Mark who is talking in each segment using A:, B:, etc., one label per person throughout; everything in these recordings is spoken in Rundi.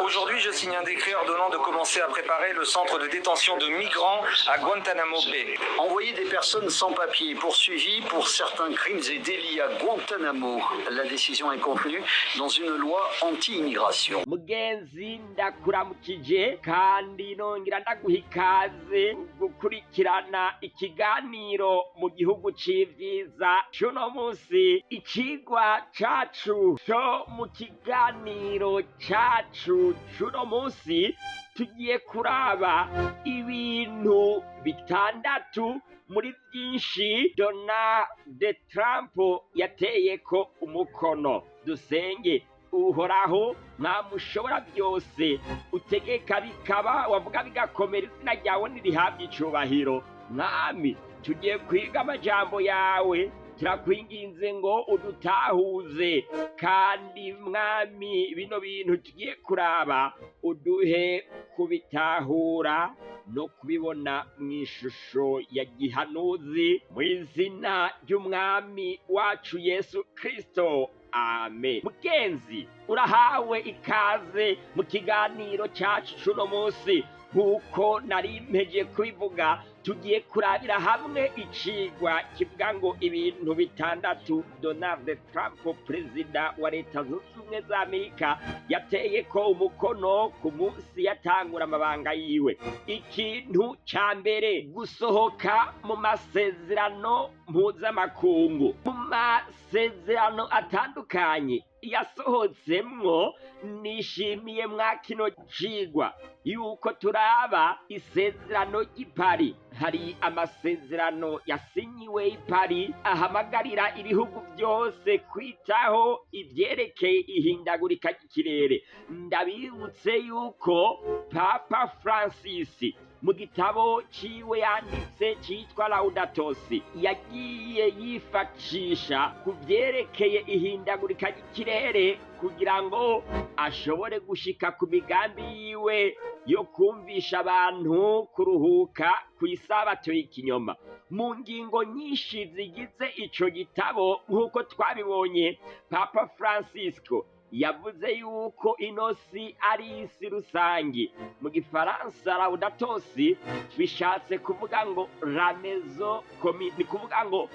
A: Aujourd'hui, je signe un décret ordonnant de commencer à préparer le centre de détention de migrants à Guantanamo Bay.
B: Envoyer des personnes sans papier poursuivies pour certains crimes et délits à Guantanamo. La décision est contenue dans une loi anti-immigration.
C: Mugenzi ndakuramukije kandi nongera ndaguha ikaze gukurikirana ikiganiro mu gihugu c'ivyiza cuno musi. Icigwa cacu co mu kiganiro cacu cuno musi tugiye kuraba ibintu bitandatu muri vyinshi Donald Trump yateyeko umukono. Dusenge uhoraho mwamushobora byose, utegeka bikaba, wavuga bigakomera, izina ryawe nirihabwa icubahiro. Mwami, tugiye kwiga amajambo yawe, turakwinginze ngo udutahuze, kandi mwami bino bintu tugiye kuraba uduhe kubitahura no kubibona mw'ishusho ya gihanuzi, mw'izina ry'umwami wacu Yesu Kristo. Amen. Mugenzi, urahawe ikaze mu kiganiro cacu cuno musi. Nkuko nari mpejeje kubivuga, tugiye kurabira hamwe icigwa kivuga ngo ibintu bitandatu Donald Trump, perezida wa Leta Zunze Ubumwe za Amerika, yateyeko umukono ku munsi yatangura amabanga yiwe. Ikintu ca mbere, gusohoka mu masezerano mpuzamakungu. Mu masezerano atandukanye yasohotsemwo, nishimiye mwa kino cigwa yuko turaba isezerano ry'i Paris. Hari amasezerano yasinyiwe i Paris ahamagarira ibihugu byose kwitaho ivyerekeye ihindagurika ry'ikirere. Ndabibutse yuko Papa Francis mu gitabo ciwe yanditse citwa Laudato Si yagiye yifashisha ku vyerekeye ihindagurika ry'ikirere kugira ngo ashobore gushika ku migambi yiwe yo kumvisha abantu kuruhuka kw'isabato y'ikinyoma. Mu ngingo nyinshi zigize ico gitabo, nk'uko twabibonye, Papa Francisco yavuze yuko ino si ari isi rusangi. Mu gifaransa Laudato Si bishatse kuvuga ngo la maison commune, ni kuvuga ngo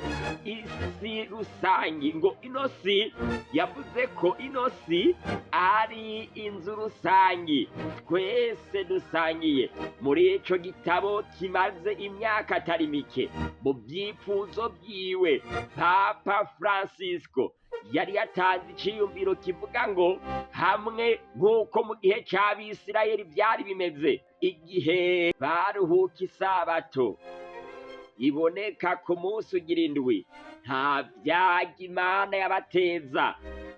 C: isi rusangi, ngo ino si, yavuze ko ino si ari inzu rusangi twese dusangiye. Muri ico gitabo kimaze imyaka atari mike, mu vyifuzo vyiwe Papa Francisco yari yatanze iciyumviro kivuga ngo hamwe nk'uko mu gihe c'Abisirayeli vyari bimeze igihe baruhuka isabato iboneka ku munsi ugira indwi, nta vyaga Imana yabateza.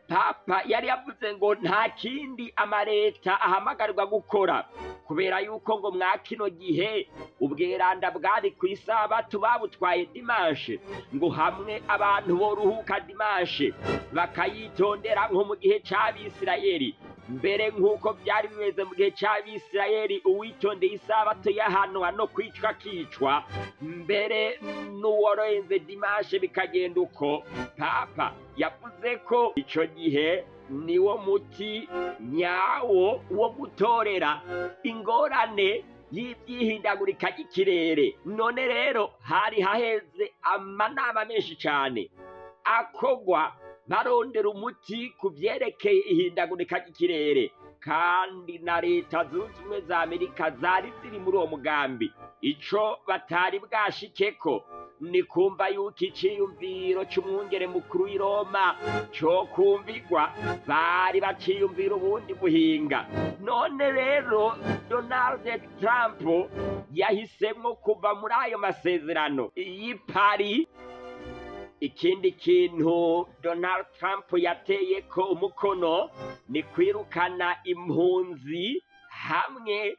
C: Papa yari yavuze ngo nta kindi amareta ahamagarirwa gukora, kubera yuko ngo mwa kino gihe ubweranda bwari kw'isabato babutwaye dimanche, ngo hamwe abantu boruhuka dimanche bakayitondera nko mu gihe c'Abisirayeli. Mbere nk'uko byari bimeze mu gihe c'Abisirayeli, uwitondeye isabato yahanwa no kwicwa akicwa, mbere n'uworohenze dimanche bikagenda uko. Papa yavuze ko ico gihe niwo muti nyawo wo gutorera ingorane y'ivyihindagurika ry'ikirere. None rero hari haheze amanama menshi cane akogwa barondera umuti ku vyerekeye ihindagurika ry'ikirere, kandi na Leta Zunze Ubumwe za Amerika zari ziri muri uwo mugambi. Ico batari bwashikeko ni kumva yuko iciyumviro c'umwungere mukuru w'i Roma co kumvigwa, bari baciyumvira ubundi buhinga. None rero Donald Trump yahisemwo kuva muri ayo masezerano y'i Paris. Ikindi kintu Donald Trump yateyeko umukono ni kwirukana impunzi hamwe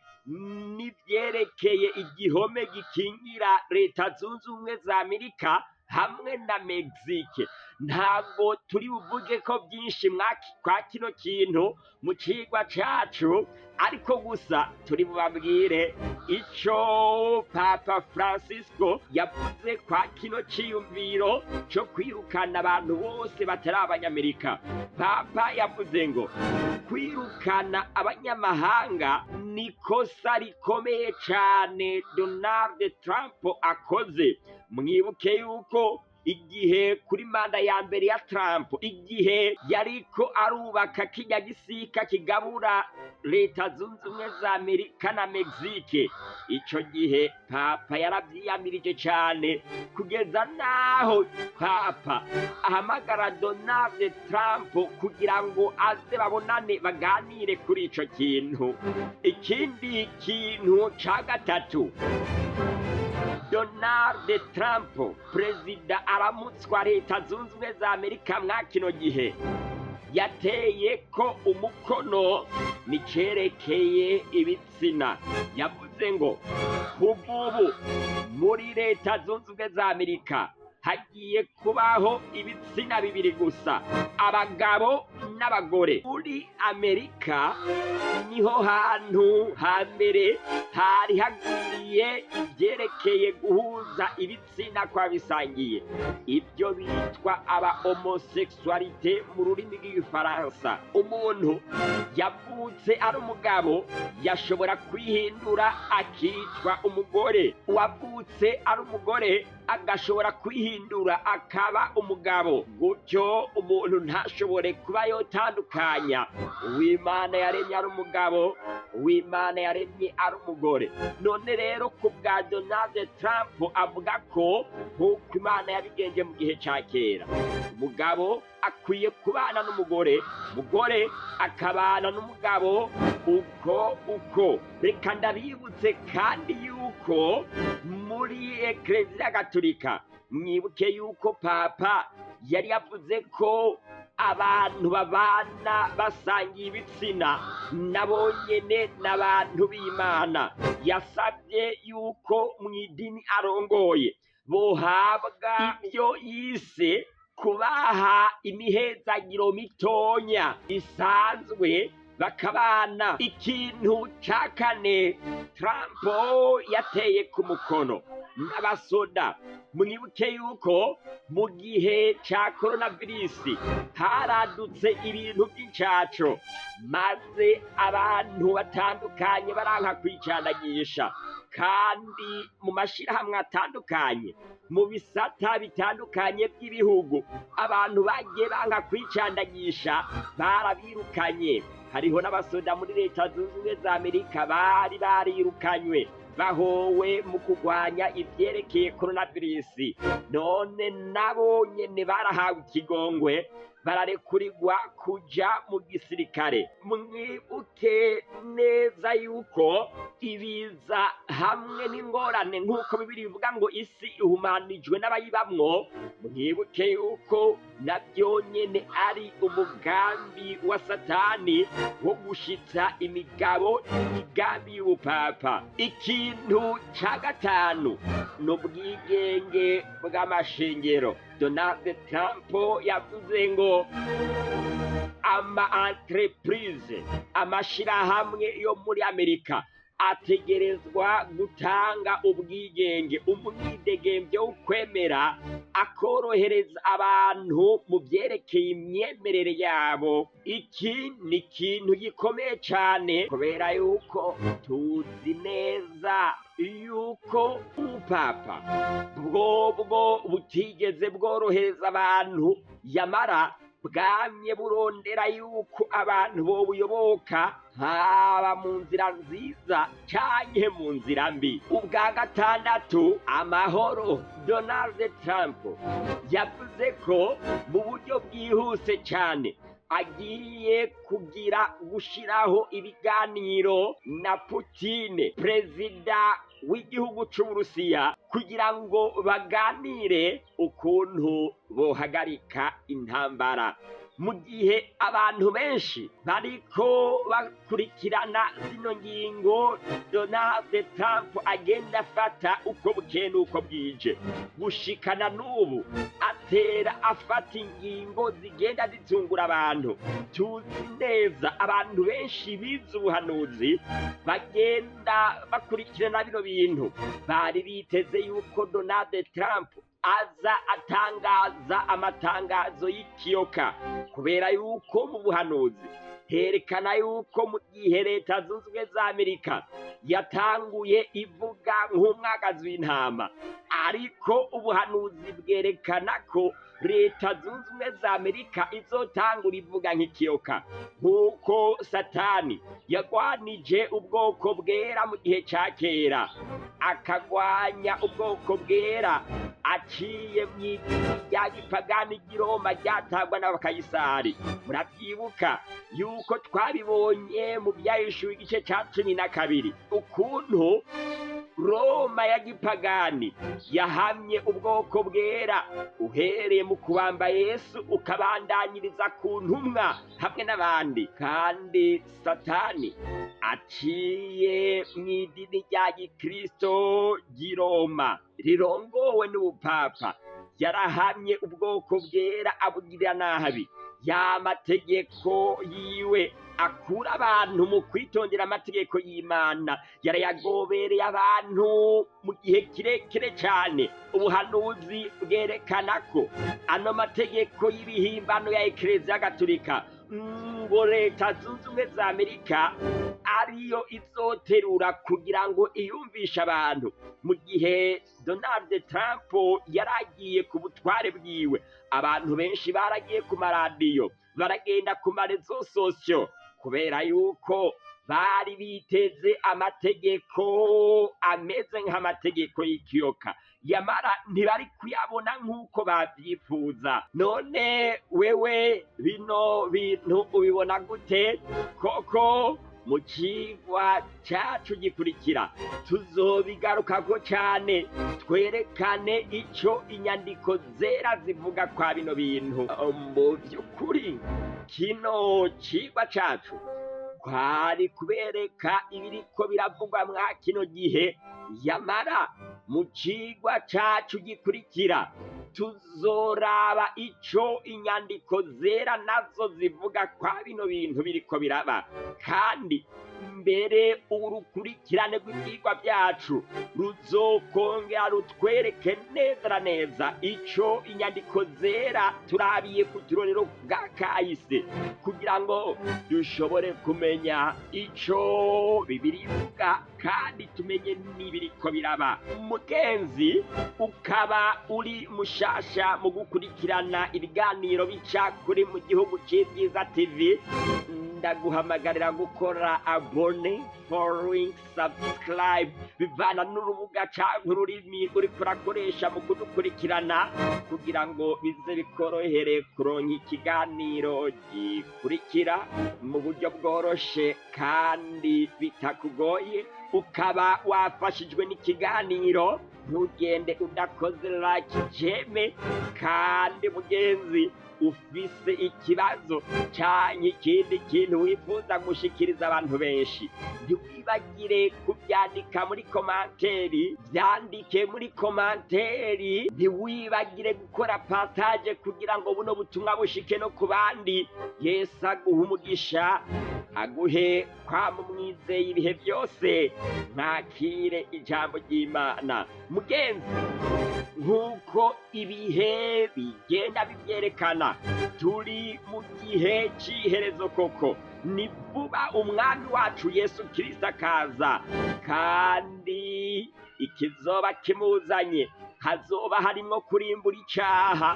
C: n'ivyerekeye igihome gikingira Leta Zunze Ubumwe za Amerika hamwe na Mexique. ntabwo turi buvuge ko byinshi kwa kino kintu mu cigwa cacu, ariko gusa turi bubabwire ico Papa Francisco yavuze kwa kino ciyumviro co kwirukana abantu bose batari abanyamerika. Papa yavuze ngo kwirukana abanyamahanga ni kosa rikomeye cane Donald Trump akoze. Mwibuke yuko igihe kuri manda ya mbere ya Trump, igihe yariko arubaka kirya gisika kigabura Leta Zunze Ubumwe za Amerika na Mexique, ico gihe Papa yaravyiyamirije cane kugeza naho Papa ahamagara Donald Trump kugira ngo aze babonane baganire kuri ico kintu. Ikindi kintu ca gatatu, Donald Trump, perezida aramutswa Leta Zunze Ubumwe za Amerika mwa kino gihe, yateye ko umukono nicerekeye ibitsina. Yavuze ngo kuvubu muri Leta Zunze Ubumwe za Amerika hagiye kubaho ibitsina bibiri gusa, abagabo n'abagore. Muri Amerika niho hantu hambere hari hagwiriye ivyerekeye guhuza ibitsina kwa bisangiye, ibyo bitwa aba homosexualité mu rurimi rw'igifaransa. Umuntu yavutse ari umugabo yashobora kwihindura akitwa umugore, uwavutse ari umugore agashobora kwihindura akaba umugabo. Gutyo umuntu ntashobore kuba yotandukanya uw'Imana yaremye ari umugabo, uw'Imana yaremye ari umugore. None rero ku bwa Donald Trump avuga ko nk'uko Imana yabigenje mu gihe ca kera, umugabo akwiye kubana n'umugore, umugore akabana n'umugabo, uko. Reka ndabibutse kandi yuko muri Eklezia Gatolika, mwibuke yuko Papa yari yavuze ko abantu babana basangiye ibitsina nabo nyene n'abantu b'Imana. Yasabye yuko mw'idini arongoye bohabwa ibyo yise kubaha imihezagiro mitonya isanzwe bakabana. Ikintu ca kane Trump yateye ku mukono n'abasoda. Mwibuke yuko mu gihe ca coronavirus haradutse ibintu by'incaco, maze abantu batandukanye baranka kwicandagisha, kandi mu mashirahamwe atandukanye, mu bisata bitandukanye by'ibihugu, abantu bagiye banka kwicandagisha barabirukanye. Hariho n'abasoda muri Leta Zunze Ubumwe za Amerika bari barirukanywe bahowe mu kurwanya ivyerekeye coronavirus. None nabo nyene barahawe ikigongwe, bararekurirwa kuja mu gisirikare. Mwibuke neza yuko ibiza hamwe n'ingorane nk'uko Bibiri bivuga ngo isi ihumanijwe n'abayibamwo, mwibuke yuko navyo nyene ari umugambi wa Satani wo gushitsa imigambi y'ubupapa. Ikintu ca gatanu n'ubwigenge bw'amashengero. Donald Trump yavuze ngo entreprise, amashirahamwe yo muri Amerika ategerezwa gutanga ubwigenge, umwidegemvyo wo kwemera, akorohereza abantu mu vyerekeye imyemerere yabo. Iki ni ikintu gikomeye cane, kubera yuko tuzi neza yuko ubupapa bwobwo butigeze bworohereza abantu, yamara bwamye burondera yuko abantu bobuyoboka, haba mu nzira nziza canke mu nzira mbi. Ubwa gatandatu, amahoro. Donald Trump yavuze ko mu buryo bwihuse cane agiye gushiraho ibiganiro na Putin, perezida w'igihugu c'Uburusiya, kugira ngo baganire ukuntu bohagarika intambara. mu gihe abantu benshi bariko bakurikirana zino ngingo Donald Trump agenda afata uko bukeye n'uko bwije, gushikana n'ubu atera afata ingingo zigenda zitungura abantu. Tuzi neza abantu benshi bize ubuhanuzi bagenda bakurikirana bino bintu, bari biteze yuko Donald Trump aza atangaza amatangazo y'ikiyoka, kubera yuko mu buhanuzi herekana yuko mu gihe leta zunze ubumwe za Amerika yatanguye ivuga nk'umwagazi w'intama, ariko ubuhanuzi bwerekana ko leta zunze ubumwe za Amerika izotangura ivuga nk'ikiyoka, nk'uko Satani yagwanije ubwoko bwera mu gihe ca kera, akagwanya ubwoko bwera aciye mw'idini rya gipagani ry'i Roma ryatangwa n'abakayisari. Muravyibuka yuko twabibonye mu Vyahishuwe igice ca 12 ukuntu Roma ya gipagani yahamye ubwoko bwera uhereye mu kubamba Yesu ukabandanyiriza ku ntumwa hamwe n'abandi, kandi Satani aciye mw'idini rya gikristo ry'i Roma rirongowe n'ubupapa yarahamye ubwoko bwera abugirira nabi. Ya mategeko yiwe akura abantu mu kwitondera amategeko y'Imana yarayagobereye abantu mu gihe kirekire cyane. Ubuhanuzi bwerekana ko ano mategeko y'ibihimbano ya Ekereziya Gatolika ngo leta zunze ubumwe za Amerika ariyo izoterura kugira ngo iyumvishe abantu. Mu gihe Donald Trump yaragiye ku butware bwiwe, abantu benshi baragiye ku maradiyo, baragenda ku marezo sosyo, kubera yuko bari biteze amategeko ameze nk'amategeko y'ikiyoka, yamara ntibari kuyabona nk'uko babyifuza. None wewe bino bintu ubibona gute? Koko mu cigwa cacu gikurikira tuzobigarukako cane, twerekane ico inyandiko zera zivuga kwa bino bintu. Mu vy'ukuri kino cigwa cacu kwari kubereka ibiriko biravugwa mwa kino gihe, yamara mu cigwa cacu gikurikira tuzoraba ico inyandiko zera nazo zivuga kwa bino bintu biriko biraba, kandi mbere urukurikirane rw'ivyigwa vyacu ruzokongera rutwereke neza na neza ico inyandiko zera turabiye ku turorero bwa kahise, kugira ngo dushobore kumenya ico Bibiliya ivuga kandi tumenye n'ibiriko biraba. Mugenzi, ukaba uri mushasha mu gukurikirana ibiganiro bica kuri mu gihugu c'Ibyiza TV, ndaguhamagarira gukora abone, following, subscribe, bivana n'urubuga canke ururimi uriko urakoresha mu kudukurikirana, kugira ngo bize bikorohere kuronka ikiganiro gikurikira mu buryo bworoshe kandi bitakugoye. Ukaba wafashijwe n'ikiganiro, ntugende udakoze like jeme. Kandi mugenzi, ufise ikibazo canke ikindi kintu wifuza gushikiriza abantu benshi, ntiwibagire kubyandika muri komanteri. Vyandike muri komanteri, ntiwibagire gukora partage kugira ngo buno butumwa bushike no ku bandi. Yesu aguhe umugisha, aguhe kwama umwizeye ibihe byose. Mwakire ijambo ry'Imana. Mugenzi, nk'uko ibihe bigenda bivyerekana, turi mu gihe c'iherezo koko. Ni vuba umwami wacu Yesu Kristo akaza, kandi ikizoba kimuzanye hazoba harimwo kurimbura icaha,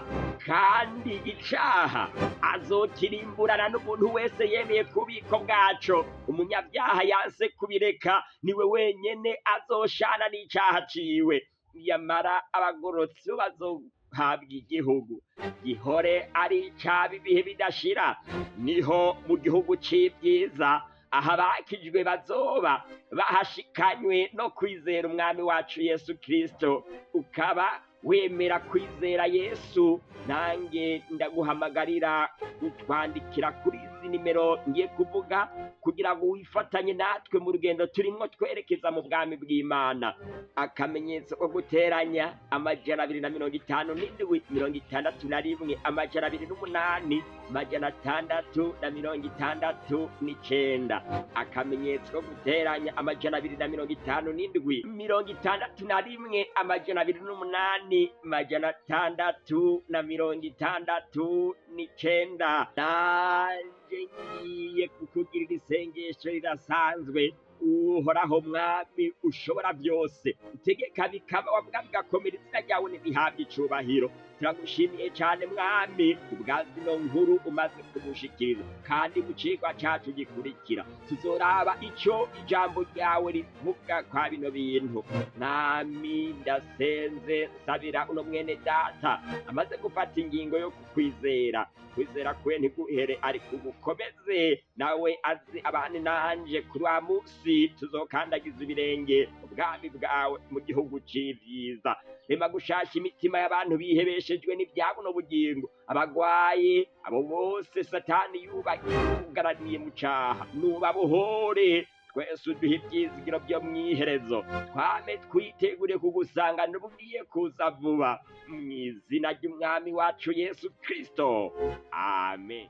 C: kandi icaha azokirimburana n'umuntu wese yemeye kubiko bwaco. Umunyabyaha yanse kubireka niwe wenyene azoshana n'icaha ciwe, yamara abagorotsi bazohabwa igihugu gihore ari icaba ibihe bidashira. Niho mu gihugu c'ibyiza, aha abakijwe bazoba bahashikanywe no kwizera umwami wacu Yesu Kristo. Ukaba wemera kwizera Yesu, nange ndaguhamagarira gutwandikira kuri izi nimero ngiye kuvuga kugira ngo wifatanye natwe mu rugendo turimwo twerekeza mu bwami bw'Imana. Akamenyetso ko guteranya 257 61 208 669. Akamenyetso ko guteranya 257 61 208 669. Nanje ngiye kukugirira isengesho rirasanzwe. Uhoraho Mwami ushobora byose, utegeka bikaba, wavuga bigakomera, izina ryawe nirihabwe icubahiro. Turagushimiye cyane Mwami kubwa zino nkuru umaze kudushikiriza, kandi mu cigwa cacu gikurikira tuzoraba ico ijambo ryawe rivuga kwa bino bintu. Mwami ndasenze nsabira uno mwene data amaze gufata ingingo yo kukwizera. Kwizera kwe ntiguhere, ariko ugukomeze, nawe azi abane nanje kuri wa musi tuzokandagiza ibirenge ubwami bwawe mu gihugu c'ivyiza. Rema gushasha imitima y'abantu bihebeshejwe n'ivyabo n'ubugingo, abagwaye, abo bose Satani yugaraniye mu caha, nubabohore. Twese uduhe ivyizigiro vyo mwiherezo, twame twitegure kugusanganira ubugiye kuza vuba, mw'izina ry'umwami wacu Yesu Kristo, amen.